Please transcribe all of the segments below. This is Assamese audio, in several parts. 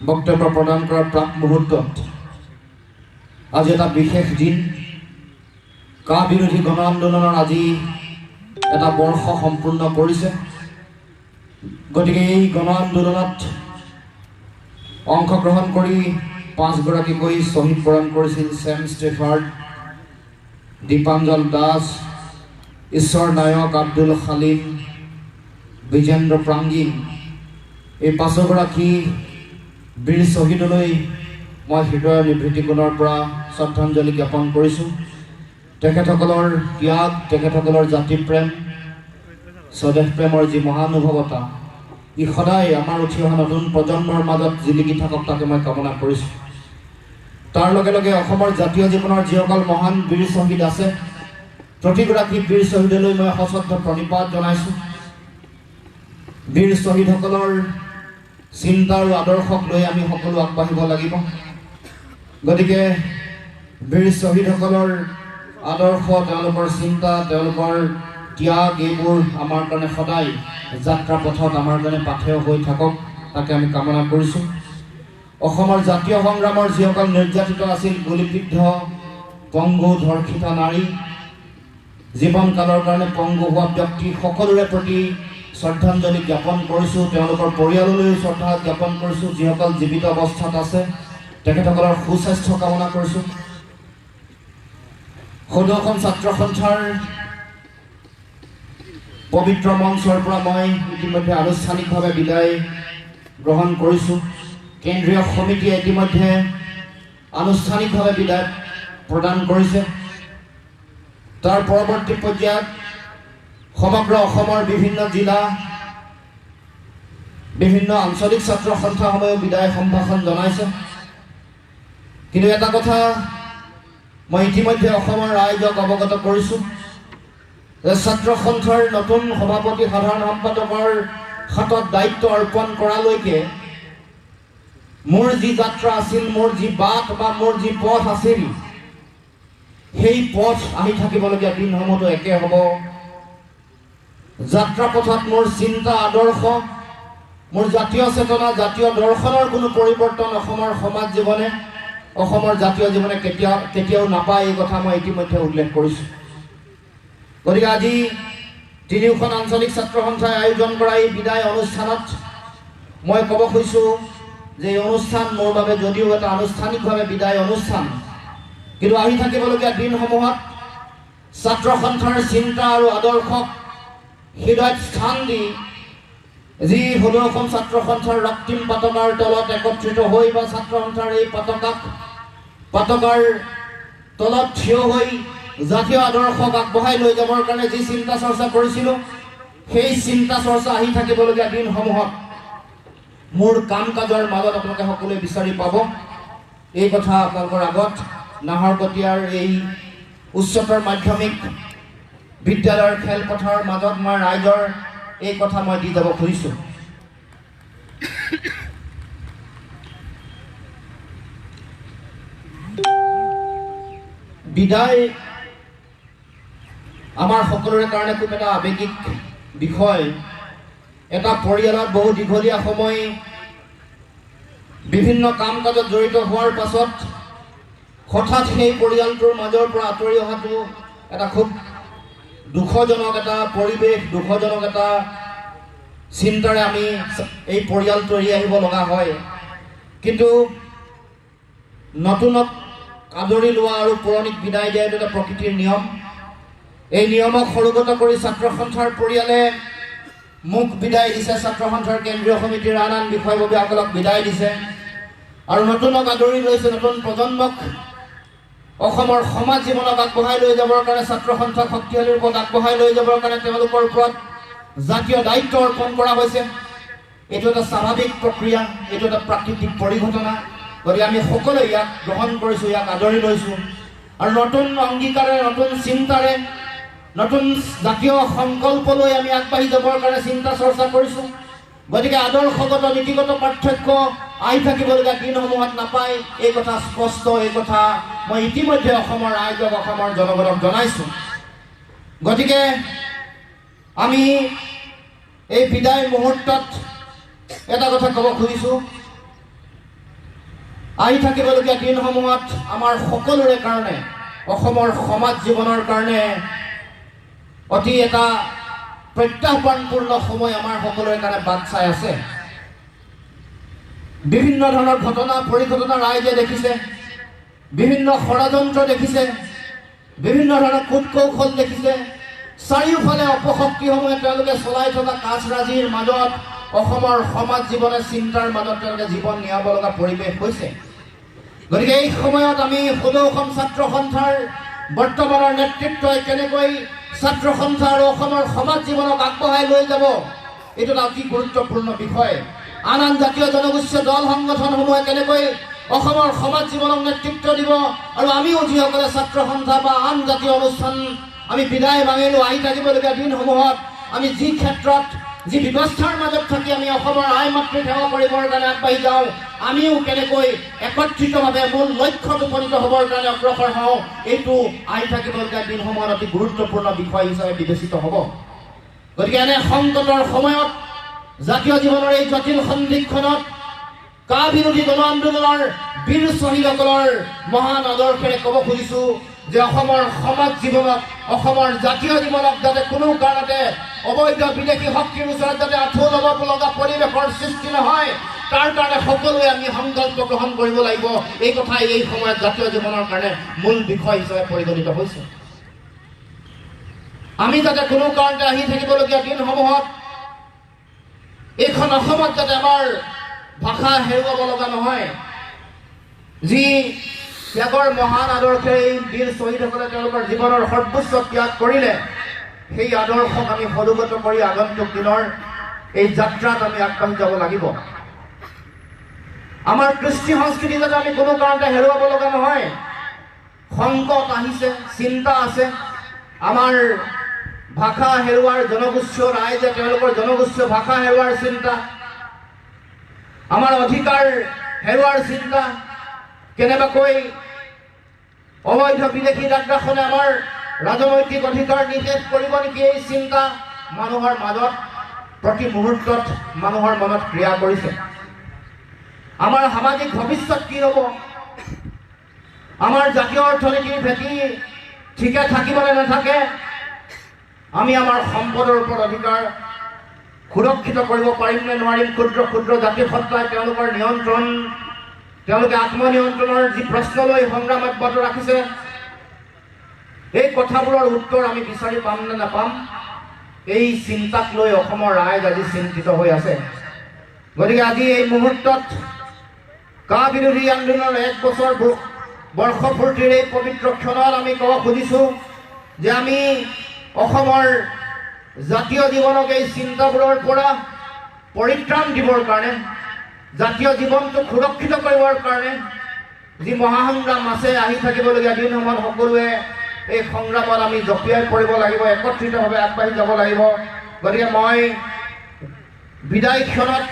বক্তব্য প্ৰদান কৰাৰ প্ৰাক মুহূৰ্তত আজি এটা বিশেষ দিন। কা বিৰোধী গণ আন্দোলনৰ আজি এটা বৰ্ষ সম্পূৰ্ণ কৰিছে। গতিকে এই গণ আন্দোলনত অংশগ্ৰহণ কৰি 5 গৰাকীকৈ শ্বহীদ বৰণ কৰিছিল ছেম ষ্টেফাৰ্ড, দীপাঞ্জল দাস, ঈশ্বৰ নায়ক, আব্দুল খালিম, বিজেন্দ্ৰ প্ৰাঙ্গী। এই 5 গৰাকী বীৰ শ্বহীদলৈ মই হৃদয়ৰ নিভৃতি কোণৰ পৰা শ্ৰদ্ধাঞ্জলি জ্ঞাপন কৰিছোঁ। তেখেতসকলৰ ত্যাগ, তেখেতসকলৰ জাতি প্ৰেম, স্বদেশ প্ৰেমৰ যি মহানুভৱতা, ই সদায় আমাৰ উঠি অহা নতুন প্ৰজন্মৰ মাজত জিলিকি থাকক তাকে মই কামনা কৰিছোঁ। তাৰ লগে লগে অসমৰ জাতীয় জীৱনৰ যিসকল মহান বীৰ শ্বহীদ আছে, প্ৰতিগৰাকী বীৰ শ্বহীদলৈ মই সশ্ৰদ্ধ প্ৰণিপাত জনাইছোঁ। বীৰ শ্বহীদসকলৰ চিন্তা আৰু আদৰ্শক লৈ আমি সকলো আগবাঢ়িব লাগিব। গতিকে বীৰ শ্বহীদসকলৰ আদৰ্শ, তেওঁলোকৰ চিন্তা, তেওঁলোকৰ ত্যাগ এইবোৰ আমাৰ কাৰণে সদায় যাত্ৰা পথত আমাৰ কাৰণে পাথেয় হৈ থাকক তাকে আমি কামনা কৰিছোঁ। অসমৰ জাতীয় সংগ্ৰামৰ যিসকল নিৰ্যাতিত আছিল, গুলীবিদ্ধ, পংগু, ধৰ্ষিত নাৰী, জীৱনকালৰ কাৰণে পংগু হোৱা ব্যক্তি সকলোৰে প্ৰতি শ্ৰদ্ধাঞ্জলি জ্ঞাপন কৰিছোঁ। তেওঁলোকৰ পৰিয়াললৈও শ্ৰদ্ধা জ্ঞাপন কৰিছোঁ। যিসকল জীৱিত অৱস্থাত আছে তেখেতসকলৰ সুস্বাস্থ্য কামনা কৰিছোঁ। সদৌ অসম ছাত্ৰ সন্থাৰ পবিত্ৰ মঞ্চৰ পৰা মই ইতিমধ্যে আনুষ্ঠানিকভাৱে বিদায় গ্ৰহণ কৰিছোঁ। কেন্দ্ৰীয় সমিতিয়ে ইতিমধ্যে আনুষ্ঠানিকভাৱে বিদায় প্ৰদান কৰিছে। তাৰ পৰৱৰ্তী পৰ্যায়ত সমগ্ৰ অসমৰ বিভিন্ন জিলা, বিভিন্ন আঞ্চলিক ছাত্ৰ সন্থাসমূহেও বিদায় সম্ভাষণ জনাইছে। কিন্তু এটা কথা মই ইতিমধ্যে অসমৰ ৰাইজক অৱগত কৰিছোঁ যে ছাত্ৰ সন্থাৰ নতুন সভাপতি, সাধাৰণ সম্পাদকৰ হাতত দায়িত্ব অৰ্পণ কৰালৈকে মোৰ যি যাত্ৰা আছিল, মোৰ যি বাট বা মোৰ যি পথ আছিল, সেই পথ আহি থাকিবলগীয়া দিনসমূহতো একে হ'ব। যাত্ৰা পথত মোৰ চিন্তা, আদৰ্শ, মোৰ জাতীয় চেতনা, জাতীয় দৰ্শনৰ কোনো পৰিৱৰ্তন অসমৰ সমাজ জীৱনে, অসমৰ জাতীয় জীৱনে কেতিয়াও নাপায়। এই কথা মই ইতিমধ্যে উল্লেখ কৰিছোঁ। গতিকে আজি তিনিওখন আঞ্চলিক ছাত্ৰ সন্থাই আয়োজন কৰা এই বিদায় অনুষ্ঠানত মই ক'ব খুজিছোঁ যে এই অনুষ্ঠান মোৰ বাবে যদিও এটা আনুষ্ঠানিকভাৱে বিদায় অনুষ্ঠান, কিন্তু আহি থাকিবলগীয়া দিনসমূহত ছাত্ৰ সন্থাৰ চিন্তা আৰু আদৰ্শক হৃদয়ত স্থান দি যি সদৌ অসম ছাত্ৰ সন্থাৰ ৰক্তিম পতাকাৰ তলত একত্ৰিত হৈ বা ছাত্ৰ সন্থাৰ এই পতাকাৰ তলত থিয় হৈ জাতীয় আদৰ্শক আগবঢ়াই লৈ যাবৰ কাৰণে যি চিন্তা চৰ্চা কৰিছিলোঁ, সেই চিন্তা চৰ্চা আহি থাকিবলগীয়া দিনসমূহত মোৰ কাম কাজৰ মাজত আপোনালোকে সকলোৱে বিচাৰি পাব। এই কথা আপোনালোকৰ আগত নাহৰকটীয়াৰ এই উচ্চতৰ মাধ্যমিক বিদ্যালয়ৰ খেলপথাৰৰ মাজত মই ৰাইজৰ এই কথা মই দি যাব খুজিছোঁ। বিদায় আমাৰ সকলোৰে কাৰণে খুব এটা আৱেগিক বিষয়। এটা পৰিয়ালত বহু দীঘলীয়া সময় বিভিন্ন কাম কাজত জড়িত হোৱাৰ পাছত হঠাৎ সেই পৰিয়ালটোৰ মাজৰ পৰা আঁতৰি অহাটো এটা খুব দুখজনক এটা পৰিৱেশ, দুখজনক এটা চিন্তাৰে আমি এই পৰিয়ালটো এৰি আহিব লগা হয়। কিন্তু নতুনক আদৰি লোৱা আৰু পুৰণিক বিদায় দিয়া এইটো এটা প্ৰকৃতিৰ নিয়ম। এই নিয়মক সৰুগত কৰি ছাত্ৰ সন্থাৰ পৰিয়ালে মোক বিদায় দিছে, ছাত্ৰ সন্থাৰ কেন্দ্ৰীয় সমিতিৰ আন আন বিষয়ববীয়াসকলক বিদায় দিছে আৰু নতুনক আদৰি লৈছে। নতুন প্ৰজন্মক অসমৰ সমাজ জীৱনক আগবঢ়াই লৈ যাবৰ কাৰণে, ছাত্ৰ সন্থাক শক্তিশালী ৰূপত আগবঢ়াই লৈ যাবৰ কাৰণে তেওঁলোকৰ ওপৰত জাতীয় দায়িত্ব অৰ্পণ কৰা হৈছে। এইটো এটা স্বাভাৱিক প্ৰক্ৰিয়া, এইটো এটা প্ৰাকৃতিক পৰিঘটনা। গতিকে আমি সকলোৱে ইয়াক গ্ৰহণ কৰিছোঁ, ইয়াক আদৰি লৈছোঁ আৰু নতুন অংগীকাৰে, নতুন চিন্তাৰে, নতুন জাতীয় সংকল্প লৈ আমি আগবাঢ়ি যাবৰ কাৰণে চিন্তা চৰ্চা কৰিছোঁ। গতিকে আদৰ্শগত, নীতিগত পাৰ্থক্য আহি থাকিবলগীয়া দিনসমূহত নাপায়, এই কথা স্পষ্ট। এই কথা মই ইতিমধ্যে অসমৰ ৰাইজক, অসমৰ জনগণক জনাইছোঁ। গতিকে আমি এই বিদায় মুহূৰ্তত এটা কথা ক'ব খুজিছোঁ আহি থাকিবলগীয়া দিনসমূহত আমাৰ সকলোৰে কাৰণে অসমৰ সমাজ জীৱনৰ কাৰণে অতি এটা প্ৰত্যাহ্বানপূৰ্ণ সময় আমাৰ সকলোৰে কাৰণে বাট চাই আছে। বিভিন্ন ধৰণৰ ঘটনা পৰিঘটনা ৰাইজে দেখিছে, বিভিন্ন ষড়যন্ত্ৰ দেখিছে, বিভিন্ন ধৰণৰ কূটকৌশল দেখিছে। চাৰিওফালে অপশক্তিসমূহে তেওঁলোকে চলাই থকা কাজৰাজিৰ মাজত অসমৰ সমাজ জীৱনে চিন্তাৰ মাজত তেওঁলোকে জীৱন নিয়াব লগা পৰিৱেশ হৈছে। গতিকে এই সময়ত আমি সদৌ অসম ছাত্ৰ সন্থাৰ বৰ্তমানৰ নেতৃত্বই কেনেকৈ ছাত্ৰ সন্থা আৰু অসমৰ সমাজ জীৱনক আগবঢ়াই লৈ যাব, এইটো এটা অতি গুৰুত্বপূৰ্ণ বিষয়। আন আন জাতীয় জনগোষ্ঠীয় দল সংগঠনসমূহে কেনেকৈ অসমৰ সমাজ জীৱনক নেতৃত্ব দিব, আৰু আমিও যিসকলে ছাত্ৰ সন্থা বা আন জাতীয় অনুষ্ঠান আমি বিদায় মাঙিলোঁ, আহি থাকিবলগীয়া দিনসমূহত আমি যি ক্ষেত্ৰত যি ব্যৱস্থাৰ মাজত থাকি আমি অসমৰ আই মাতৃক সেৱা কৰিবৰ কাৰণে আগবাঢ়ি যাওঁ, আমিও কেনেকৈ একত্ৰিতভাৱে মূল লক্ষ্যত উপনীত হ'বৰ কাৰণে অগ্ৰসৰ হওঁ, এইটো আহি থাকিবলগীয়া দিনসমূহত অতি গুৰুত্বপূৰ্ণ বিষয় হিচাপে বিবেচিত হ'ব। গতিকে এনে সংকটৰ সময়ত জাতীয় জীৱনৰ এই জটিল সন্ধিক্ষণত কা বিৰোধী গণ আন্দোলনৰ বীৰ শ্বহীদসকলৰ মহান আদৰ্শেৰে ক'ব খুজিছোঁ যে অসমৰ সমাজ জীৱনক, অসমৰ জাতীয় জীৱনক যাতে কোনো কাৰণতে অবৈধ বিদেশী শক্তিৰ ওচৰত যাতে আঁঠু ল'ব লগা পৰিৱেশৰ সৃষ্টি নহয়, তাৰ কাৰণে সকলোৱে আমি সংকল্প গ্ৰহণ কৰিব লাগিব। এই কথাই এই সময়ত জাতীয় জীৱনৰ কাৰণে মূল বিষয় হিচাপে পৰিগণিত হৈছে। আমি যাতে কোনো কাৰণতে আহি থাকিবলগীয়া দিনসমূহত এইখন অসমত যাতে আমাৰ ভাষা হেৰুৱাব লগা নহয়। যি ত্যাগৰ মহান আদৰ্শে এই বীৰ শ্বহীদসকলে তেওঁলোকৰ জীৱনৰ সৰ্বোচ্চ ত্যাগ কৰিলে, সেই আদৰ্শক আমি সদুগত কৰি আগন্তুক দিনৰ এই যাত্ৰাত আমি আগবাঢ়ি যাব লাগিব। আমাৰ কৃষ্টি সংস্কৃতি যাতে আমি কোনো কাৰণতে হেৰুৱাব লগা নহয়। সংকট আহিছে, চিন্তা আছে, আমাৰ ভাষা হেৰুৱাৰ জনগোষ্ঠীয় ৰাইজে তেওঁলোকৰ জনগোষ্ঠীয় ভাষা হেৰুৱাৰ চিন্তা, আমাৰ অধিকাৰ হেৰুৱাৰ চিন্তা, কেনেবাকৈ অবৈধ বিদেশী আগ্ৰাসনে আমাৰ ৰাজনৈতিক অধিকাৰ নিষেধ কৰিব নেকি, এই চিন্তা মানুহৰ মাজত প্ৰতি মুহূৰ্তত মানুহৰ মনত ক্ৰিয়া কৰিছে। আমাৰ সামাজিক ভৱিষ্যত কি হ'ব, আমাৰ জাতীয় অৰ্থনীতিৰ ভেটি ঠিকে থাকিব নে নাথাকে, আমি আমাৰ সম্পদৰ ওপৰত অধিকাৰ সুৰক্ষিত কৰিব পাৰিম নে নোৱাৰিম, ক্ষুদ্ৰ ক্ষুদ্ৰ জাতিসত্তাই তেওঁলোকৰ নিয়ন্ত্ৰণ, তেওঁলোকে আত্মনিয়ন্ত্ৰণৰ যি প্ৰশ্ন লৈ সংগ্ৰাম অব্যাহত ৰাখিছে, এই কথাবোৰৰ উত্তৰ আমি বিচাৰি পাম নে নাপাম, এই চিন্তাক লৈ অসমৰ ৰাইজ আজি চিন্তিত হৈ আছে। গতিকে আজি এই মুহূৰ্তত কা বিৰোধী আন্দোলনৰ 1 বছৰ বৰ্ষপূৰ্তিৰ এই পবিত্ৰ ক্ষণত আমি ক'ব খুজিছোঁ যে আমি অসমৰ জাতীয় জীৱনক এই চিন্তাবোৰৰ পৰা পৰিত্ৰাণ দিবৰ কাৰণে, জাতীয় জীৱনটোক সুৰক্ষিত কৰিবৰ কাৰণে যি মহাসংগ্ৰাম আছে, আহি থাকিবলগীয়া দিনসমূহত সকলোৱে এই সংগ্ৰামত আমি জঁপিয়াই পৰিব লাগিব, একত্ৰিতভাৱে আগবাঢ়ি যাব লাগিব। গতিকে মই বিদায় ক্ষণত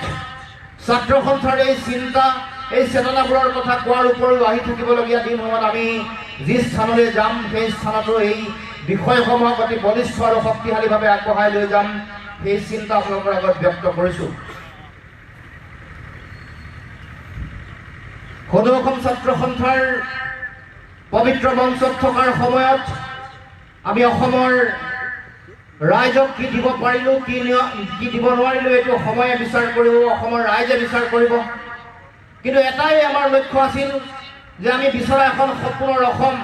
ছাত্ৰ সন্থাৰ এই চিন্তা, এই চেতনাবোৰৰ কথা কোৱাৰ উপৰিও আহি থাকিবলগীয়া দিনসমূহত আমি যি স্থানলৈ যাম, সেই স্থানতো এই বিষয়সমূহক অতি বলিষ্ঠ আৰু শক্তিশালীভাৱে আগবঢ়াই লৈ যাম, সেই চিন্তা আপোনালোকৰ আগত ব্যক্ত কৰিছোঁ। সদৌ অসম ছাত্ৰ সন্থাৰ পবিত্ৰ মঞ্চত থকাৰ সময়ত আমি অসমৰ ৰাইজক কি দিব পাৰিলোঁ, কি দিব নোৱাৰিলোঁ, এইটো সময়ে বিচাৰ কৰিব, অসমৰ ৰাইজে বিচাৰ কৰিব। কিন্তু এটাই আমাৰ লক্ষ্য আছিল যে আমি বিচৰা এখন সপোনৰ অসম,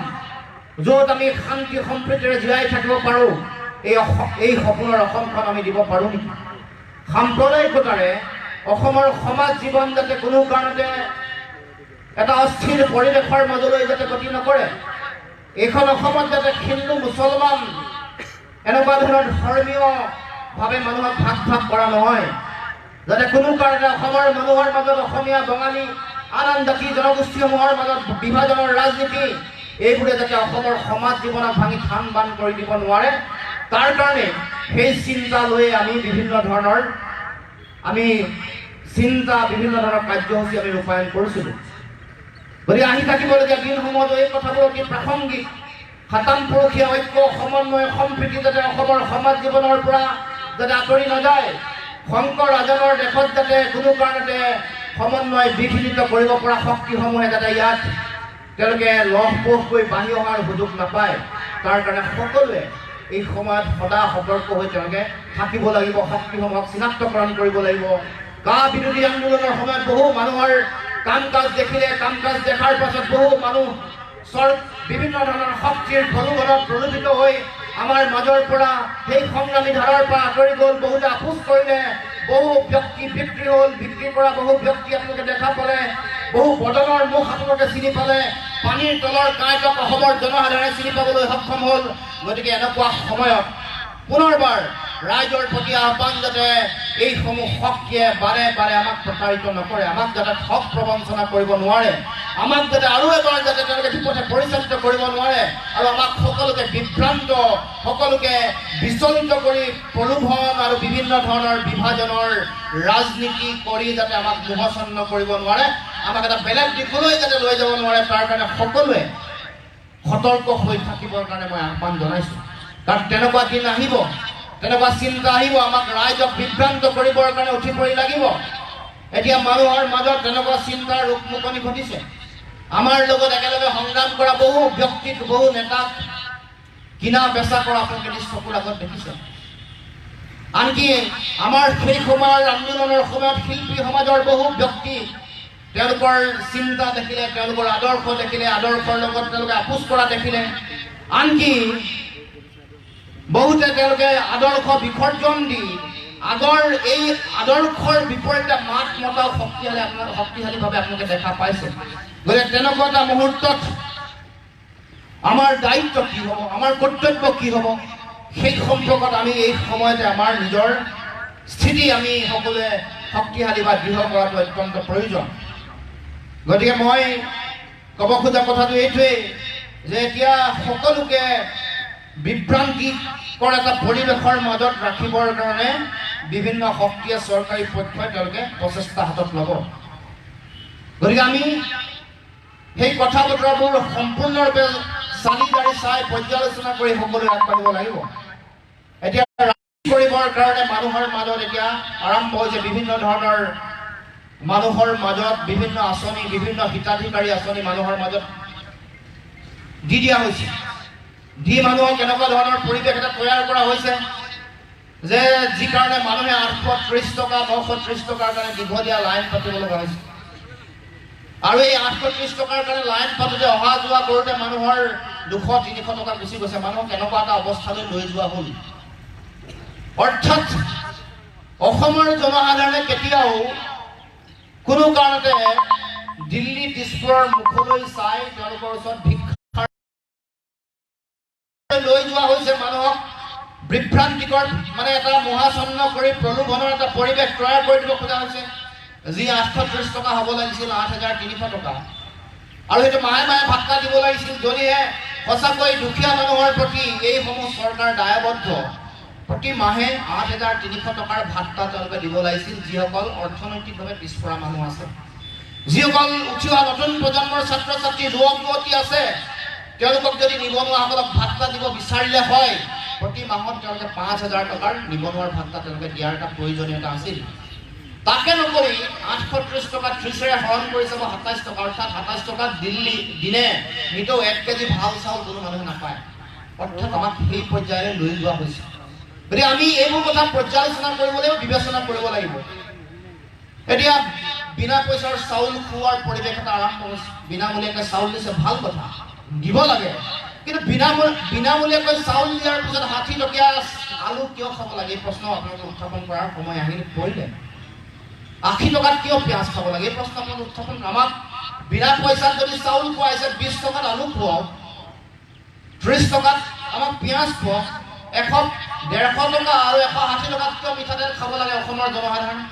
য'ত আমি শান্তি সম্প্ৰীতিৰে জীয়াই থাকিব পাৰোঁ, এই সপোনৰ অসমখন আমি দিব পাৰোঁ নেকি। সাম্প্ৰদায়িকতাৰে অসমৰ সমাজ জীৱন যাতে কোনো কাৰণতে এটা অস্থিৰ পৰিৱেশৰ মাজলৈ যাতে গতি নকৰে, এইখন অসমত যাতে হিন্দু মুছলমান এনেকুৱা ধৰণৰ ধৰ্মীয়ভাৱে মানুহক ভাগ ভাগ কৰা নহয়, যাতে কোনো কাৰণতে অসমৰ মানুহৰ মাজত অসমীয়া বঙালী আন আন জাতি জনগোষ্ঠীসমূহৰ মাজত বিভাজনৰ ৰাজনীতি, এইবোৰে যাতে অসমৰ সমাজ জীৱনক ভাঙি থান বান কৰি দিব নোৱাৰে, তাৰ কাৰণে সেই চিন্তা লৈ আমি বিভিন্ন ধৰণৰ কাৰ্যসূচী আমি ৰূপায়ণ কৰিছিলোঁ। গতিকে আহি থাকিবলগীয়া দিনসমূহতো এই কথাবোৰ অতি প্ৰাসংগিক। সাতামপুৰুষীয়া ঐক্য, সমন্বয়, সম্প্ৰীতি যাতে অসমৰ সমাজ জীৱনৰ পৰা যাতে আঁতৰি নাযায়, শংকৰ ৰাজনৰ দেশত যাতে কোনো কাৰণতে সমন্বয় বিঘ্নিত কৰিব পৰা শক্তিসমূহে যাতে ইয়াত তেওঁলোকে লহপহকৈ বাঢ়ি অহাৰ সুযোগ নাপায় তাৰ কাৰণে সকলোৱে এই সময়ত সদা সতৰ্ক হৈ তেওঁলোকে থাকিব লাগিব, শক্তিসমূহক চিনাক্তকৰণ কৰিব লাগিব। কা বিৰোধী আন্দোলনৰ সময়ত বহু মানুহৰ কাম কাজ দেখিলে, কাম কাজ দেখাৰ পাছত বহু মানুহ বিভিন্ন ধৰণৰ শক্তিৰ প্ৰলোভনত প্ৰলোভিত হৈ আমাৰ মাজৰ পৰা সেই সংগ্ৰামী ধাৰাৰ পৰা আঁতৰি গ'ল, বহুতে আপোচ কৰিলে, বহু ব্যক্তি বিক্ৰী হ'ল, বিক্ৰী কৰা বহু ব্যক্তি আপোনালোকে দেখা পালে, বহু বদনৰ মুখ আপোনালোকে চিনি পালে, পানীৰ তলৰ কাঁইটক অসমৰ জনসাধাৰণে চিনি পাবলৈ সক্ষম হ'ল। গতিকে এনেকুৱা সময়ত পুনৰবাৰ ৰাইজৰ প্ৰতি আহ্বান যাতে এইসমূহ শক্তিয়ে বাৰে বাৰে আমাক প্ৰতাৰিত নকৰে, আমাক যাতে ঠগ প্ৰবঞ্চনা কৰিব নোৱাৰে, আমাক যাতে আৰু এবাৰ যাতে তেওঁলোকে বিপথে পৰিচালিত কৰিব নোৱাৰে আৰু আমাক সকলোকে বিভ্ৰান্ত, সকলোকে বিচলিত কৰি প্ৰলোভন আৰু বিভিন্ন ধৰণৰ বিভাজনৰ ৰাজনীতি কৰি যাতে আমাক মোহাচ্ছন্ন কৰিব নোৱাৰে, আমাক এটা বেলেগ দিশলৈ যাতে লৈ যাব নোৱাৰে, তাৰ কাৰণে সকলোৱে সতৰ্ক হৈ থাকিবৰ কাৰণে মই আহ্বান জনাইছোঁ। কাৰণ তেনেকুৱা দিন আহিব, তেনেকুৱা চিন্তা আহিব, আমাক ৰাইজক বিভ্ৰান্ত কৰিবৰ কাৰণে উঠি পৰি লাগিব। এতিয়া মানুহৰ মাজত তেনেকুৱা চিন্তাৰ ৰূপমুকনি ঘটিছে। আমাৰ লগত একেলগে সংগ্ৰাম কৰা বহু ব্যক্তিক, বহু নেতাক কিনা বেচা কৰা আপোনালোকে নিজ চকুৰ আগত দেখিছে। আনকি আমাৰ সেই সময়ৰ আন্দোলনৰ সময়ত শিল্পী সমাজৰ বহু ব্যক্তি তেওঁলোকৰ চিন্তা দেখিলে, তেওঁলোকৰ আদৰ্শ দেখিলে, আদৰ্শৰ লগত তেওঁলোকে আপোচ কৰা দেখিলে, আনকি বহুতে তেওঁলোকে আদৰ্শ বিসৰ্জন দি আগৰ এই আদৰ্শৰ বিপৰীতে মাত মতাও শক্তিশালীভাৱে আপোনালোকে দেখা পাইছে। গতিকে তেনেকুৱা এটা মুহূৰ্তত আমাৰ দায়িত্ব কি হ'ব, আমাৰ কৰ্তব্য কি হ'ব, সেই সম্পৰ্কত আমি এই সময়তে আমাৰ নিজৰ স্থিতি আমি সকলোৱে শক্তিশালী বা দৃঢ় কৰাটো অত্যন্ত প্ৰয়োজন। গতিকে মই ক'ব খোজা কথাটো এইটোৱেই যে এতিয়া সকলোকে বিভ্ৰান্তিকৰ এটা পৰিৱেশৰ মাজত ৰাখিবৰ কাৰণে বিভিন্ন শক্তিয়ে, চৰকাৰী পক্ষই তেওঁলোকে প্ৰচেষ্টা হাতত ল'ব। গতিকে আমি সেই কথা বতৰাবোৰ সম্পূৰ্ণৰূপে চালি জাৰি চাই পৰ্যালোচনা কৰি সকলোৱে আগবাঢ়িব লাগিব। এতিয়া কৰিবৰ কাৰণে মানুহৰ মাজত এতিয়া আৰম্ভ হৈছে বিভিন্ন ধৰণৰ মানুহৰ মাজত বিভিন্ন আঁচনি, বিভিন্ন হিতাধিকাৰী আঁচনি মানুহৰ মাজত দি দিয়া হৈছে, দি মানুহক এনেকুৱা ধৰণৰ পৰিৱেশ এটা তৈয়াৰ কৰা হৈছে যে যি কাৰণে মানুহে 830 টকা 930 টকাৰ কাৰণে দীঘলীয়া লাইন পাতিব লগা হৈছে। আৰু এই 830 টকাৰ কাৰণে লাইন পাতোতে অহা যোৱা কৰোঁতে মানুহৰ 200-300 টকা গুচি গৈছে। মানুহক এনেকুৱা এটা অৱস্থালৈ লৈ যোৱা হ'ল। অৰ্থাৎ অসমৰ জনসাধাৰণে কেতিয়াও কোনো কাৰণতে দিল্লী, দিছপুৰৰ মুখলৈ চাই তেওঁলোকৰ ওচৰত ভিক্ষা লৈ যোৱা হৈছে। মানুহক বিভ্ৰান্তিকৰ মানে এটা মোহাচ্ছন্ন কৰি প্ৰলোভনৰ এটা পৰিৱেশ তৈয়াৰ কৰি দিব খোজা হৈছে। যি 830 টকা হ'ব লাগিছিল 8,300 টকা, আৰু সেইটো মাহে মাহে ভাত্তা দিব লাগিছিল। যদিহে সঁচাকৈ দুখীয়া মানুহৰ প্ৰতি এইসমূহ চৰকাৰ দায়বদ্ধ, প্ৰতি মাহে 8,300 টকাৰ ভাত্তা তেওঁলোকে দিব লাগিছিল যিসকল অৰ্থনৈতিকভাৱে পিছপৰা মানুহ আছে, যিসকল উঠি অহা নতুন প্ৰজন্মৰ ছাত্ৰ ছাত্ৰী, যুৱক যুৱতী আছে, তেওঁলোকক যদি নিবনুৱাসকলক ভাত্তা দিব বিচাৰিলে হয় প্ৰতি মাহত তেওঁলোকে 5,000 টকাৰ নিবনুৱাৰ ভাত্তা তেওঁলোকে দিয়াৰ এটা প্ৰয়োজনীয়তা আছিল। তাকে নকৰি 830 টকা 30ৰে হৰণ কৰি চাব 27 টকা, অৰ্থাৎ 27 টকাত দিল্লী দিনে নিতৌ 1 কেজি ভাল চাউল কোনো মানুহে নাপায়। অৰ্থাৎ আমাক সেই পৰ্যায়লৈ লৈ যোৱা হৈছে। গতিকে আমি এইবোৰ কথা পৰ্যালোচনা কৰিব লাগিব, বিবেচনা কৰিব লাগিব। এতিয়া বিনা পইচাৰ চাউল খোৱাৰ পৰিৱেশ এটা আৰম্ভ হৈছে। বিনামূলীয়াকৈ চাউল দিছে, ভাল কথা, দিব লাগে, কিন্তু বিনামূলীয়াকৈ চাউল দিয়াৰ পিছত 60 টকীয়া আলু কিয় খাব লাগে এই প্ৰশ্ন আপোনালোকে উত্থাপন কৰাৰ সময় আহিল পৰিলে। 80 টকাত কিয় পিঁয়াজ খাব লাগে এই প্ৰশ্ন আপোনালোকে উত্থাপন। আমাক বিনা পইচাত যদি চাউল খুৱাইছে, 20 টকাত আলু খুৱাওক, 30 টকাত আমাক পিঁয়াজ খুৱাওক, 100-150 টকা আৰু 160 টকাত কিয় মিঠাতেল খাব লাগে অসমৰ জনসাধাৰণে?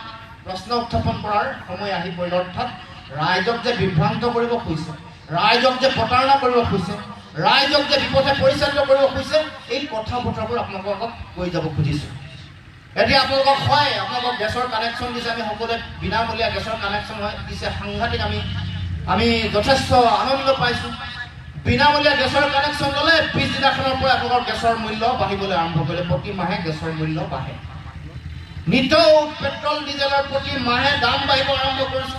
প্ৰশ্ন উত্থাপন কৰাৰ সময় আহি পৰিল। অৰ্থাৎ ৰাইজক যে বিভ্ৰান্ত কৰিব খুজিছে, ৰাইজক যে প্ৰতাৰণা কৰিব খুজিছে, ৰাইজক যে বিপথে পৰিচালিত কৰিব খুজিছে, এই কথা বতৰাবোৰ আপোনালোকক কৈ যাব খুজিছোঁ। এতিয়া আপোনালোকক হয়, আপোনালোকক গেছৰ কানেকশ্যন দিছে, আমি সকলোৱে বিনামূলীয়া গেছৰ কানেকশ্যন দিছে, সাংঘাতিক আমি যথেষ্ট আনন্দ পাইছোঁ। বিনামূলীয়া গেছৰ কানেকশ্যন ল'লে পিছদিনাখনৰ পৰা আপোনালোকৰ গেছৰ মূল্য বাঢ়িবলৈ আৰম্ভ কৰিলে। প্ৰতি মাহে গেছৰ মূল্য বাঢ়ে, নিতৌ পেট্ৰল ডিজেলৰ প্ৰতি মাহে দাম বাঢ়িব আৰম্ভ কৰিছে।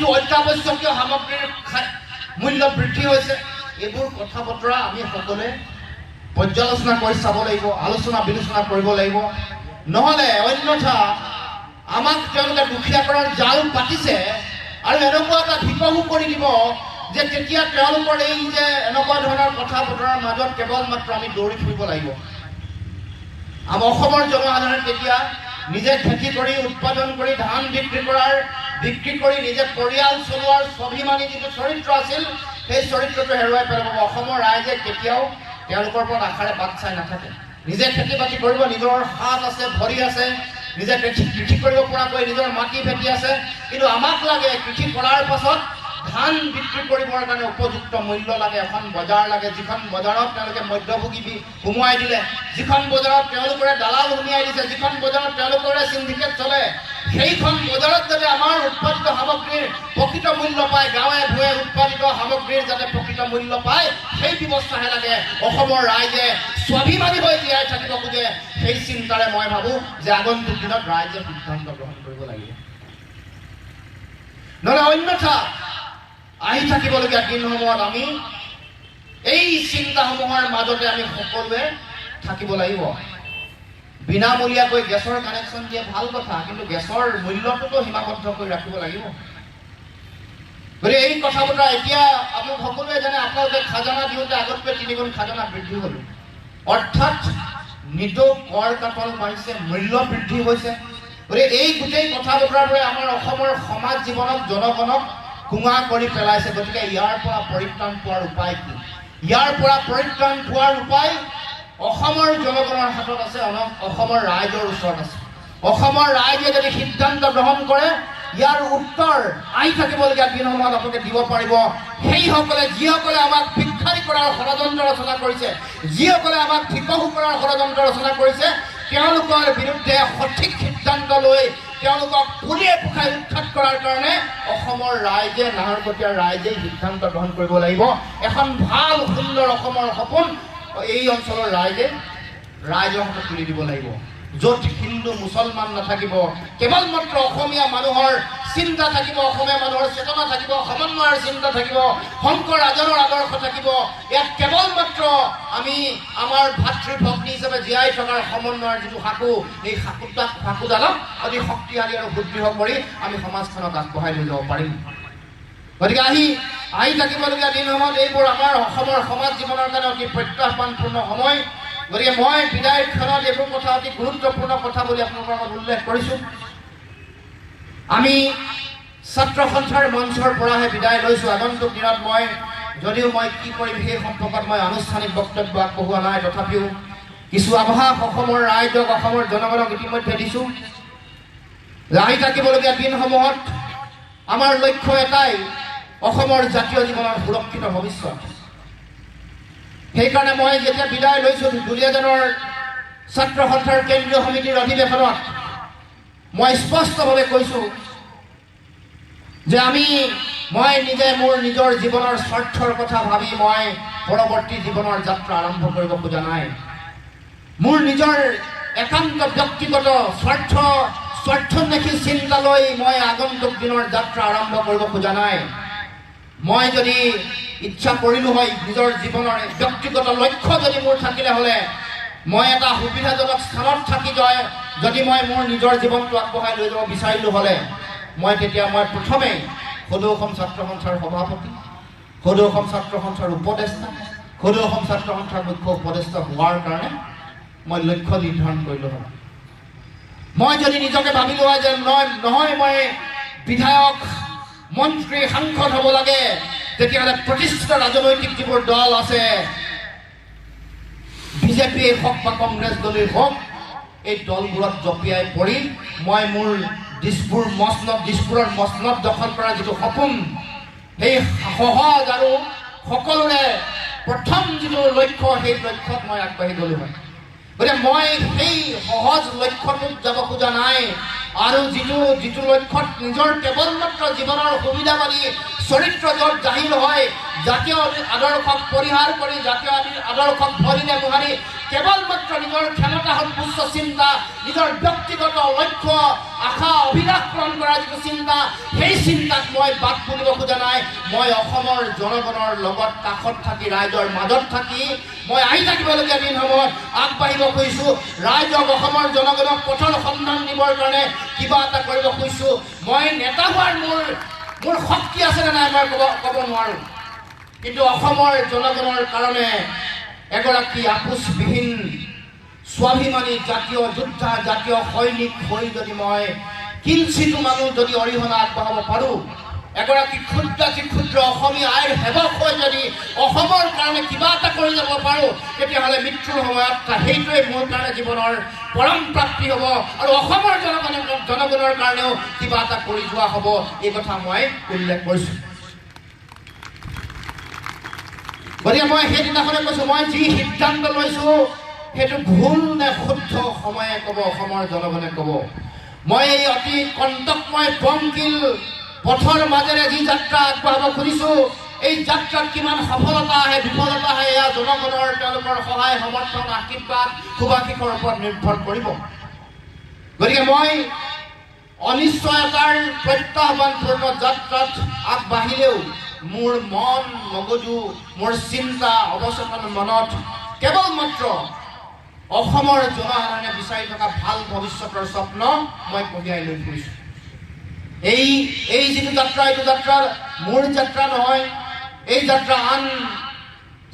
যিটো অত্যাৱশ্যকীয় সামগ্ৰীৰ মূল্য বৃদ্ধি হৈছে, এইবোৰ কথা বতৰা আমি সকলোৱে পৰ্যালোচনা কৰি চাব লাগিব, আলোচনা বিলোচনা কৰিব লাগিব। নহ'লে অন্যথা আমাক তেওঁলোকে দুখীয়া কৰাৰ জাল পাতিছে আৰু এনেকুৱা এটা ভিকহু কৰি দিব যে তেতিয়া তেওঁলোকৰ এই যে এনেকুৱা ধৰণৰ কথা বতৰাৰ মাজত কেৱল মাত্ৰ আমি দৌৰি ফুৰিব লাগিব। আমাৰ অসমৰ জনসাধাৰণ তেতিয়া নিজে খেতি কৰি উৎপাদন কৰি ধান বিক্ৰী কৰি নিজে পৰিয়াল চলোৱাৰ স্বাভিমানী যিটো চৰিত্ৰ আছিল, সেই চৰিত্ৰটো হেৰুৱাই পেলাব। অসমৰ ৰাইজে কেতিয়াও তেওঁলোকৰ ওপৰত আশাৰে বাট চাই নাথাকে। নিজে খেতি বাতি কৰিব, নিজৰ হাত আছে, ভৰি আছে, নিজে কৃষি কৰিব পৰাকৈ নিজৰ মাটি ভেটি আছে। কিন্তু আমাক লাগে কৃষি কৰাৰ পাছত ধান বিক্ৰী কৰিবৰ কাৰণে উপযুক্ত মূল্য লাগে, এখন বজাৰ লাগে, যিখন বজাৰত তেওঁলোকে মধ্যভোগী সোমোৱাই দিলে, যিখন বজাৰত তেওঁলোকৰে দালাল সুমিয়াই দিছে, যিখন বজাৰত তেওঁলোকৰে চিণ্ডিকেট চলে, সেইখন বজাৰত যাতে আমাৰ উৎপাদিত সামগ্ৰীৰ প্ৰকৃত মূল্য পায়, গাঁৱে ভূঞে উৎপাদিত সামগ্ৰীৰ যাতে প্ৰকৃত মূল্য পায়, সেই ব্যৱস্থাহে লাগে। অসমৰ ৰাইজে স্বাভিমানী হৈ জীয়াই থাকিব খোজে, সেই চিন্তাৰে মই ভাবোঁ যে আগন্তুক দিনত ৰাইজে সিদ্ধান্ত গ্ৰহণ কৰিব লাগিব। নহ'লে অন্যথা আহি থাকিবলগীয়া দিনসমূহত আমি এই চিন্তাসমূহৰ মাজতে আমি সকলোৱে থাকিব লাগিব। বিনামূলীয়াকৈ গেছৰ কানেকশ্যন দিয়ে ভাল কথা, কিন্তু গেছৰ মূল্যটোতো সীমাবদ্ধ কৰি ৰাখিব লাগিব। গতিকে এই কথা বতৰা এতিয়া আপোনালোক সকলোৱে জানে, আপোনালোকে খাজানা দিওঁতে আগতকৈ 3 গুণ খাজানা বৃদ্ধি হ'ল, অৰ্থাৎ নিতৌ কৰ কাটল বাঢ়িছে, মূল্য বৃদ্ধি হৈছে। গতিকে এই গোটেই কথা বতৰাবোৰে আমাৰ অসমৰ সমাজ জীৱনত জনগণক কুঙা কৰি পেলাইছে। গতিকে ইয়াৰ পৰা পৰিত্ৰাণ পোৱাৰ উপায় কি? ইয়াৰ পৰা পৰিত্ৰাণ পোৱাৰ উপায় অসমৰ জনগণৰ হাতত আছে, অসমৰ ৰাইজৰ ওচৰত আছে। অসমৰ ৰাইজে যদি সিদ্ধান্ত গ্ৰহণ কৰে, ইয়াৰ উত্তৰ আহি থাকিবলগীয়া দিনসমূহত আপোনালোকে দিব পাৰিব। সেইসকলে যিসকলে আমাক ভিক্ষাৰী কৰাৰ ষড়যন্ত্ৰ ৰচনা কৰিছে, যিসকলে আমাক ভিকহু কৰাৰ ষড়যন্ত্ৰ ৰচনা কৰিছে, তেওঁলোকৰ বিৰুদ্ধে সঠিক সিদ্ধান্ত লৈ তেওঁলোকক পুলিয়ে পোখাই উৎখাত কৰাৰ কাৰণে অসমৰ ৰাইজে, নাহৰকটীয়াৰ ৰাইজে সিদ্ধান্ত গ্ৰহণ কৰিব লাগিব। এখন ভাল সুন্দৰ অসমৰ সপোন এই অঞ্চলৰ ৰাইজৰ হাতত তুলি দিব লাগিব, য'ত হিন্দু মুছলমান নাথাকিব, কেৱল মাত্ৰ অসমীয়া মানুহৰ চিন্তা থাকিব, অসমীয়া মানুহৰ চেতনা থাকিব, সমন্বয়ৰ চিন্তা থাকিব, শংকৰ ৰাজনৰ আদৰ্শ থাকিব। ইয়াত কেৱল মাত্ৰ আমি আমাৰ ভাতৃ ভগ্নী হিচাপে জীয়াই থকাৰ সমন্বয়ৰ যিটো সাঁকো, এই সাঁকোডালক অতি শক্তিশালী আৰু সুদৃঢ় কৰি আমি সমাজখনক আগবঢ়াই লৈ যাব পাৰিম। গতিকে আহি থাকিবলগীয়া দিনসমূহত এইবোৰ আমাৰ অসমৰ সমাজ জীৱনৰ কাৰণে অতি প্ৰত্যাহ্বানপূৰ্ণ সময়। গতিকে মই বিদায় ক্ষণত এইবোৰ কথা অতি গুৰুত্বপূৰ্ণ কথা বুলি আপোনালোকৰ আগত উল্লেখ কৰিছোঁ। আমি ছাত্ৰ সন্থাৰ মঞ্চৰ পৰাহে বিদায় লৈছোঁ। আগন্তুক দিনত যদিও মই কি কৰিম সেই সম্পৰ্কত মই আনুষ্ঠানিক বক্তব্য আগবঢ়োৱা নাই, তথাপিও কিছু আভাস অসমৰ ৰাইজক, অসমৰ জনগণক ইতিমধ্যে দিছোঁ। আহি থাকিবলগীয়া দিনসমূহত আমাৰ লক্ষ্য এটাই, অসমৰ জাতীয় জীৱনৰ সুৰক্ষিত ভৱিষ্যত। সেইকাৰণে মই যেতিয়া বিদায় লৈছোঁ দুলীয়াজানৰ ছাত্ৰ সন্থাৰ কেন্দ্ৰীয় সমিতিৰ অধিৱেশনত মই স্পষ্টভাৱে কৈছোঁ যে মই নিজে মোৰ নিজৰ জীৱনৰ স্বাৰ্থৰ কথা ভাবি মই পৰৱৰ্তী জীৱনৰ যাত্ৰা আৰম্ভ কৰিব খোজা নাই। মোৰ নিজৰ একান্ত ব্যক্তিগত স্বাৰ্থন্বেষী চিন্তা লৈ মই আগন্তুক দিনৰ যাত্ৰা আৰম্ভ কৰিব খোজা নাই। মই যদি ইচ্ছা কৰিলোঁ হয়, নিজৰ জীৱনৰ ব্যক্তিগত লক্ষ্য যদি মোৰ থাকিলে হ'লে, মই এটা সুবিধাজনক স্থানত থাকি যদি মই মোৰ নিজৰ জীৱনটো আগবঢ়াই লৈ যাব বিচাৰিলোঁ হ'লে, তেতিয়া মই প্ৰথমেই সদৌ অসম ছাত্ৰ সন্থাৰ সভাপতি, সদৌ অসম ছাত্ৰ সন্থাৰ উপদেষ্টা, সদৌ অসম ছাত্ৰ সন্থাৰ মুখ্য উপদেষ্টা হোৱাৰ কাৰণে মই লক্ষ্য নিৰ্ধাৰণ কৰিলোঁ হয়। মই যদি নিজকে ভাবিলোঁ হয় যে নহয় মই বিধায়ক, মন্ত্ৰী, সাংসদ হ'ব লাগে, তেতিয়াহ'লে প্ৰতিষ্ঠিত ৰাজনৈতিক যিবোৰ দল আছে, বিজেপিয়ে হওক বা কংগ্ৰেছ দলেই হওক, এই দলবোৰত জঁপিয়াই পৰি মই মোৰ দিছপুৰৰ মছনদ দখল কৰাৰ যিটো সপোন, সেই সহজ আৰু সকলোৰে প্ৰথম যিটো লক্ষ্য, সেই লক্ষ্যত মই আগবাঢ়ি গ'লোঁ হয়। গতিকে মই সেই সহজ লক্ষ্যটোত যাব খোজা নাই, আৰু যিটো লক্ষ্যত নিজৰ কেৱল মাত্ৰ জীৱনৰ সুবিধাবাদী চৰিত্ৰ য'ত জাহিৰ হয়, জাতীয় আদৰ্শক পৰিহাৰ কৰি, জাতীয় আদৰ্শক ভৰিৰে মোহাৰি কেৱল মাত্ৰ নিজৰ ক্ষমতা সন্তুষ্ট চিন্তা, নিজৰ ব্যক্তিগত লক্ষ্য আশা অভিলাষ পূৰণ কৰাৰ যিটো চিন্তা, সেই চিন্তাক মই বাদ বুলিব খোজা নাই। মই অসমৰ জনগণৰ লগত কাষত থাকি, ৰাইজৰ মাজত থাকি মই আহি থাকিবলগীয়া দিনসমূহত আগবাঢ়িব খুজিছোঁ। ৰাইজক, অসমৰ জনগণক পথৰ সন্ধান দিবৰ কাৰণে কিবা এটা কৰিব খুজিছোঁ। মই নেতা হোৱাৰ মোৰ শক্তি আছে নে নাই মই ক'ব নোৱাৰোঁ, কিন্তু অসমৰ জনগণৰ কাৰণে এগৰাকী আপোচবিহীন স্বাভিমানী জাতীয় যোদ্ধা, জাতীয় সৈনিক হৈ যদি মই কিঞ্চিতো মানুহ যদি অৰিহণা আগবঢ়াব পাৰোঁ, এগৰাকী ক্ষুদ্ৰাতি ক্ষুদ্ৰ অসমীয়া আইৰ সেৱক হৈ যদি অসমৰ কাৰণে কিবা এটা কৰি যাব পাৰোঁ, তেতিয়াহ'লে মৃত্যুৰ সময়ত সেইটোৱে মোৰ কাৰণে জীৱনৰ পৰম প্ৰাপ্তি হ'ব আৰু অসমৰ জনগণৰ কাৰণেও কিবা এটা কৰি যোৱা হ'ব। এই কথা মই উল্লেখ কৰিছোঁ। গতিকে মই সেইদিনাখনে কৈছোঁ, মই যি সিদ্ধান্ত লৈছোঁ সেইটো ভুল নে শুদ্ধ সময়ে ক'ব, অসমৰ জনগণে ক'ব। মই এই অতি কণ্টকময় বংকিল পথৰ মাজেৰে যি যাত্ৰা আগবঢ়াব খুজিছোঁ, এই যাত্ৰাত কিমান সফলতা আহে, বিফলতা আহে, এয়া জনগণৰ তেওঁলোকৰ সহায় সমৰ্থন, আশীৰ্বাদ, শুভাশীষৰ ওপৰত নিৰ্ভৰ কৰিব। গতিকে মই অনিশ্চয়তাৰ প্ৰত্যাহ্বানপূৰ্ণ যাত্ৰাত আগবাঢ়িলেও মোৰ মন মগজু, মোৰ চিন্তা অৱচেতন মনত কেৱল মাত্ৰ অসমৰ জনসাধাৰণে বিচাৰি থকা ভাল ভৱিষ্যতৰ স্বপ্ন মই কঢ়িয়াই লৈ ফুৰিছোঁ। এই যিটো যাত্ৰা, এইটো যাত্ৰা মোৰ যাত্ৰা নহয়। এই যাত্ৰা আন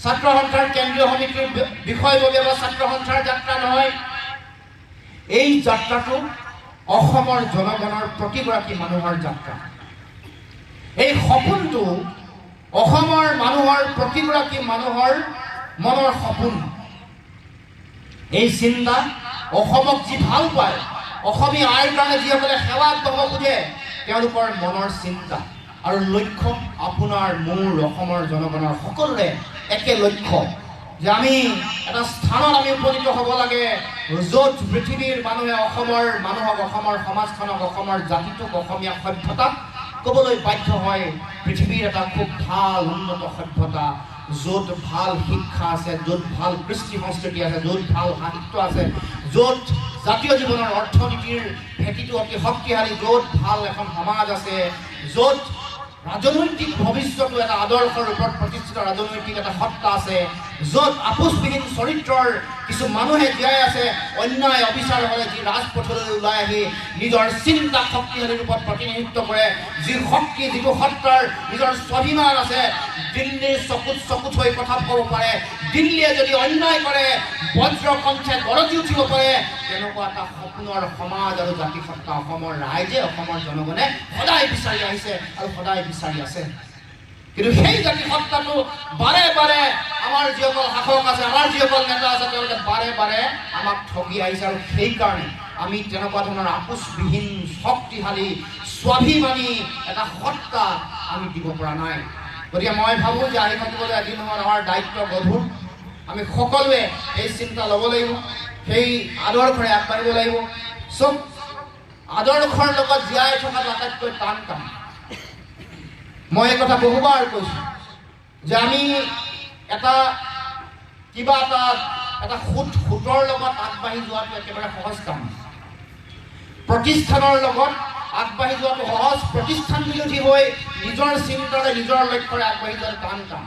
ছাত্ৰ সন্থাৰ কেন্দ্ৰীয় সমিতিৰ বিষয়ববীয়া বা ছাত্ৰ সন্থাৰ যাত্ৰা নহয়। এই যাত্ৰাটো অসমৰ জনগণৰ প্ৰতিগৰাকী মানুহৰ যাত্ৰা। এই সপোনটো অসমৰ মানুহৰ প্ৰতিগৰাকী মানুহৰ মনৰ সপোন। এই চিন্তা অসমক যি ভাল পায়, অসমীয়া আইৰ কাৰণে যিসকলে সেৱা আগবঢ়াব খোজে, তেওঁলোকৰ মনৰ চিন্তা আৰু লক্ষ্য আপোনাৰ মোৰ অসমৰ জনগণৰ সকলোৰে একে লক্ষ্য যে আমি এটা স্থানত আমি উপনীত হ'ব লাগে, য'ত পৃথিৱীৰ মানুহে অসমৰ মানুহক, অসমৰ সমাজখনক, অসমৰ জাতিটোক, অসমীয়া সভ্যতাক ক'বলৈ বাধ্য হয় পৃথিৱীৰ এটা খুব ভাল উন্নত সভ্যতা, য'ত ভাল শিক্ষা আছে, য'ত ভাল কৃষ্টি সংস্কৃতি আছে, য'ত ভাল সাহিত্য আছে, য'ত জাতীয় জীৱনৰ অৰ্থনীতিৰ ভেটিটো অতি শক্তিশালী, য'ত ভাল এখন সমাজ আছে, য'ত ৰাজনৈতিক ভৱিষ্যতো এটা আদৰ্শৰ ওপৰত প্ৰতিষ্ঠিত ৰাজনৈতিক এটা সত্তা আছে, য'ত আপোচবিহীন চৰিত্ৰৰ কিছু মানুহে জীয়াই আছে, অন্যায় অবিচাৰ হ'লে যি ৰাজপথলৈ ওলাই আহি নিজৰ চিন্তা শক্তিশালী ৰূপত প্ৰতিনিধিত্ব কৰে, যি শক্তি, যিটো সত্তাৰ নিজৰ স্বাভিমান আছে, দিল্লীৰ চকুত হৈ কথা ক'ব পাৰে, দিল্লীয়ে যদি অন্যায় কৰে বজ্ৰকণ্ঠে গৰজি উঠিব পাৰে, তেনেকুৱা এটা সপোনৰ সমাজ আৰু জাতি সত্তা অসমৰ ৰাইজে, অসমৰ জনগণে সদায় বিচাৰি আহিছে আৰু সদায় বিচাৰি আছে। কিন্তু সেই জাতি সত্তাটো বাৰে বাৰে আমাৰ যিসকল শাসক আছে, আমাৰ যিসকল নেতা আছে, তেওঁলোকে বাৰে বাৰে আমাক ঠগি আহিছে আৰু সেইকাৰণে আমি তেনেকুৱা ধৰণৰ আপোচবিহীন শক্তিশালী স্বাভিমানী এটা সত্তা আমি দিব পৰা নাই। গতিকে মই ভাবোঁ যে আহি থাকিবলৈ এদিন সময়ত আমাৰ দায়িত্ব গধুৰ। আমি সকলোৱে এই চিন্তা ল'ব লাগিব, সেই আদৰ্শৰে আগবাঢ়িব লাগিব। চব আদৰ্শৰ লগত জীয়াই থকাটো আটাইতকৈ টান কাম। মই এই কথা বহুবাৰ কৈছোঁ যে আমি কিবা এটা সুতৰ লগত আগবাঢ়ি যোৱাটো একেবাৰে সহজ কাম। প্ৰতিষ্ঠানৰ লগত আগবাঢ়ি যোৱাটো সহজ, প্ৰতিষ্ঠান বিৰোধী হৈ নিজৰ চিন্তাৰে, নিজৰ লক্ষ্যৰে আগবাঢ়ি যোৱাটো টান কাম।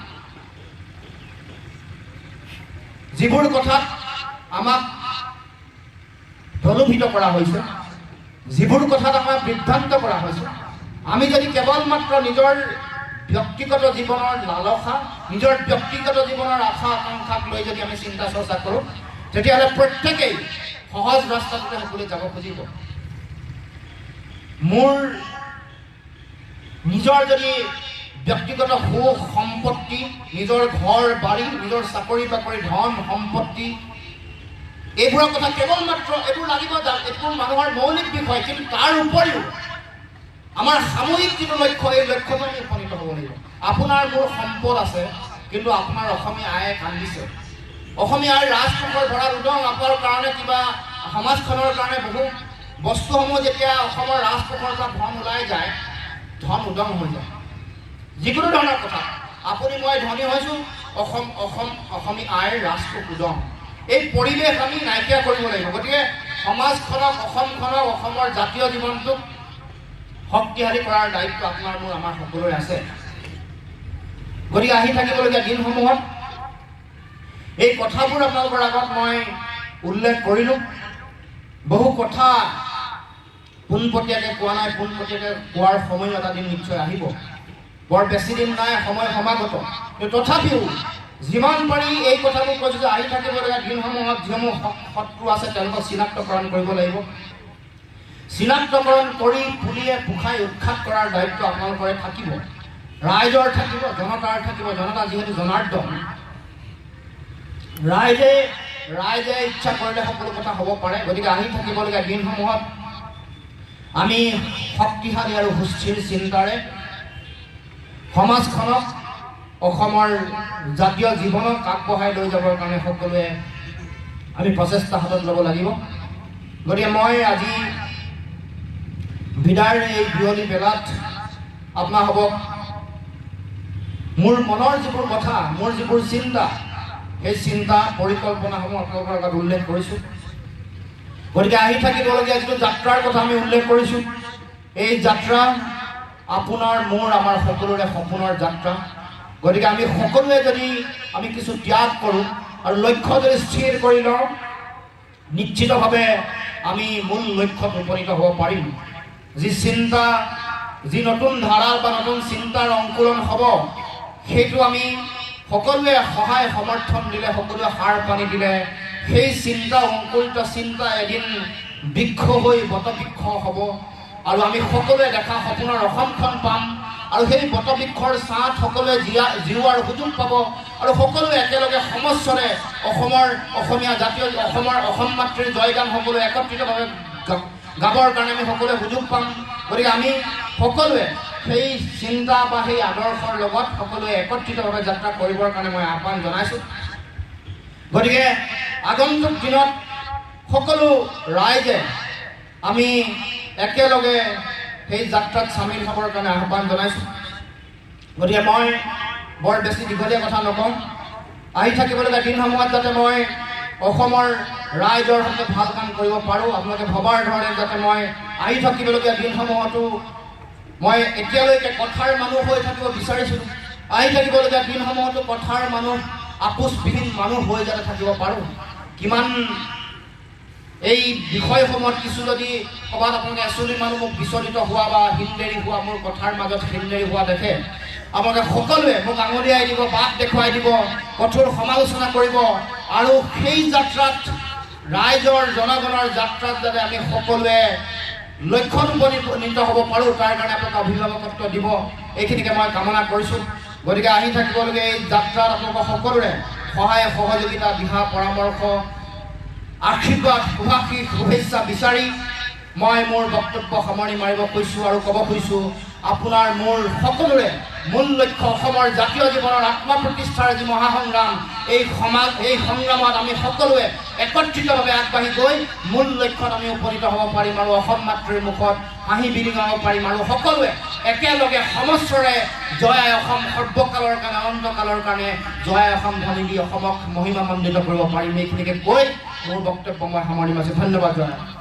যিবোৰ কথাত আমাক প্ৰলোভিত কৰা হৈছে, যিবোৰ কথাত আমাক বিভ্ৰান্ত কৰা হৈছে, আমি যদি কেৱল মাত্ৰ নিজৰ ব্যক্তিগত জীৱনৰ লালসা, নিজৰ ব্যক্তিগত জীৱনৰ আশা আকাংক্ষাক লৈ যদি আমি চিন্তা চৰ্চা কৰোঁ, তেতিয়াহ'লে প্ৰত্যেকেই সহজ ৰাস্তাটোতে সকলোৱে যাব খুজিব। মোৰ নিজৰ যদি ব্যক্তিগত সুখ সম্পত্তি, নিজৰ ঘৰ বাৰী, নিজৰ চাকৰি বাকৰি, ধন সম্পত্তি, এইবোৰৰ কথা কেৱল মাত্ৰ এইবোৰ লাগিব, এইবোৰ মানুহৰ মৌলিক বিষয়, কিন্তু তাৰ উপৰিও আমাৰ সামূহিক যিটো লক্ষ্য, এই লক্ষ্যটো আমি উপনীত হ'ব লাগিব। আপোনাৰ মোৰ সম্পদ আছে, কিন্তু আপোনাৰ অসমীয়া আয়ে কান্দিছে। অসমীয়া আইৰ ৰাজকোষৰ ভঁৰাল উদং, আপোনাৰ কাৰণে কিবা সমাজখনৰ কাৰণে বহু বস্তুসমূহ যেতিয়া অসমৰ ৰাজকোষৰ পৰা ধন ওলাই যায়, ধন উদং হৈ যায়। যিকোনো ধৰণৰ কথা, আপুনি মই ধনী হৈছোঁ, অসমীয়া আইৰ ৰাজকোষ উদং। এই পৰিৱেশ আমি নাইকিয়া কৰিব লাগিব। গতিকে সমাজখনক অসমৰ জাতীয় জীৱনটোক শক্তিশালী কৰাৰ দায়িত্ব আপোনাৰ মোৰ আমাৰ সকলোৰে আছে। গতিকে আহি থাকিবলগীয়া দিনসমূহত এই কথাবোৰ আপোনালোকৰ আগত মই উল্লেখ কৰিলোঁ। বহু কথা পোনপটীয়াকৈ কোৱা নাই, পোনপটীয়াকৈ কোৱাৰ সময় এটা দিন নিশ্চয় আহিব। বৰ বেছি দিন নাই, সময় সমাগত। তথাপিও যিমান পাৰি এই কথাবোৰ কৈছোঁ যে আহি থাকিবলগীয়া দিনসমূহত যিসমূহ শত্ৰু আছে তেওঁলোকক চিনাক্তকৰণ কৰিব লাগিব। চিনাক্তকৰণ কৰি পুলিয়ে পোখাই উৎখাত কৰাৰ দায়িত্ব আপোনালোকৰে থাকিব, ৰাইজৰ থাকিব, জনতাৰ থাকিব। জনতা যিহেতু জনাৰ্দন, ৰাইজে ইচ্ছা কৰিলে সকলো কথা হ'ব পাৰে। গতিকে আহি থাকিবলগীয়া দিনসমূহত আমি শক্তিশালী আৰু সুস্থিৰ চিন্তাৰে সমাজখনক, অসমৰ জাতীয় জীৱনক আগবঢ়াই লৈ যাবৰ কাৰণে সকলোৱে আমি প্ৰচেষ্টা হাতত ল'ব লাগিব। গতিকে মই আজি বিদায়ৰ এই বিয়লি বেলাত আপোনালোকক মোৰ মনৰ যিবোৰ কথা, মোৰ যিবোৰ চিন্তা, সেই চিন্তা পৰিকল্পনাসমূহ আপোনালোকৰ আগত উল্লেখ কৰিছোঁ। গতিকে আহি থাকিবলগীয়া যিটো যাত্ৰাৰ কথা আমি উল্লেখ কৰিছোঁ, এই যাত্ৰা আপোনাৰ মোৰ আমাৰ সকলোৰে সপোনৰ যাত্ৰা। গতিকে আমি সকলোৱে যদি আমি কিছু ত্যাগ কৰোঁ আৰু লক্ষ্য যদি স্থিৰ কৰি লওঁ, নিশ্চিতভাৱে আমি মূল লক্ষ্যত উপনীত হ'ব পাৰিম। যি চিন্তা, যি নতুন ধাৰা বা নতুন চিন্তাৰ অংকুৰণ হ'ব, সেইটো আমি সকলোৱে সহায় সমৰ্থন দিলে, সকলোৱে সাৰ পানী দিলে, সেই চিন্তা, অংকুৰিত চিন্তা এদিন বৃক্ষ হৈ বটবৃক্ষ হ'ব আৰু আমি সকলোৱে দেখা সপোনৰ অসমখন পাম। আৰু সেই বটবৃক্ষৰ ছাঁত সকলোৱে জিৰোৱাৰ সুযোগ পাব আৰু সকলোৱে একেলগে সমস্বৰে অসমীয়া জাতীয় অসম মাতৃৰ জয়গান সকলোৱে একত্ৰিতভাৱে গাবৰ কাৰণে আমি সকলোৱে সুযোগ পাম। গতিকে আমি সকলোৱে সেই চিন্তা বা সেই আদৰ্শৰ লগত সকলোৱে একত্ৰিতভাৱে যাত্ৰা কৰিবৰ কাৰণে মই আহ্বান জনাইছোঁ। গতিকে আগন্তুক দিনত সকলো ৰাইজে আমি একেলগে সেই যাত্ৰাত চামিল হ'বৰ কাৰণে আহ্বান জনাইছোঁ। গতিকে মই বৰ বেছি দীঘলীয়া কথা নকওঁ। আহি থাকিবলগীয়া দিনসমূহত যাতে মই অসমৰ ৰাইজৰ সৈতে ভাল কাম কৰিব পাৰোঁ, আপোনালোকে ভবাৰ ধৰণে যাতে মই আহি থাকিবলগীয়া দিনসমূহতো মই এতিয়ালৈকে কথাৰ মানুহ হৈ থাকিব বিচাৰিছোঁ। আহি থাকিবলগীয়া দিনসমূহতো কথাৰ মানুহ, আপোচবিহীন মানুহ হৈ যাতে থাকিব পাৰোঁ। কিমান এই বিষয়সমূহত কিছু যদি ক'ৰবাত আপোনালোকে এচুলি মানুহ মোক বিচলিত হোৱা বা হিনদেৰি হোৱা, মোৰ কথাৰ মাজত হিনদেৰি হোৱা দেখে, আপোনালোকে সকলোৱে মোক আঙুলিয়াই দিব, বাট দেখুৱাই দিব, কঠোৰ সমালোচনা কৰিব আৰু সেই যাত্ৰাত, ৰাইজৰ জনগণৰ যাত্ৰাত যাতে আমি সকলোৱে লক্ষ্যত উপনীত হ'ব পাৰোঁ, তাৰ কাৰণে আপোনালোকে অভিভাৱকত্ব দিব, এইখিনিকে মই কামনা কৰিছোঁ। গতিকে আহি থাকিবলগীয়া এই যাত্ৰাত আপোনালোকৰ সকলোৰে সহায় সহযোগিতা, দিহা পৰামৰ্শ, আশীৰ্বাদ, শুভেচ্ছা বিচাৰি মই মোৰ বক্তব্য সামৰণি মাৰিব খুজিছোঁ আৰু ক'ব খুজিছোঁ, আপোনাৰ মোৰ সকলোৰে মূল লক্ষ্য অসমৰ জাতীয় জীৱনৰ আত্মপ্ৰতিষ্ঠাৰ যি মহাসংগ্ৰাম, এই সংগ্ৰামত আমি সকলোৱে একত্ৰিতভাৱে আগবাঢ়ি গৈ মূল লক্ষ্যত আমি উপনীত হ'ব পাৰিম আৰু অসম মাতৃৰ মুখত হাঁহি বিৰিঙাব পাৰিম আৰু সকলোৱে একেলগে সমস্বৰে জয় আই অসম, সৰ্বকালৰ কাৰণে, অনন্তকালৰ কাৰণে জয় আই অসম ধ্বনি দি অসমক মহিমামণ্ডিত কৰিব পাৰিম। এইখিনিকে কৈ মোৰ বক্তব্য মই সামৰণি মাৰিছোঁ। ধন্যবাদ জনাই।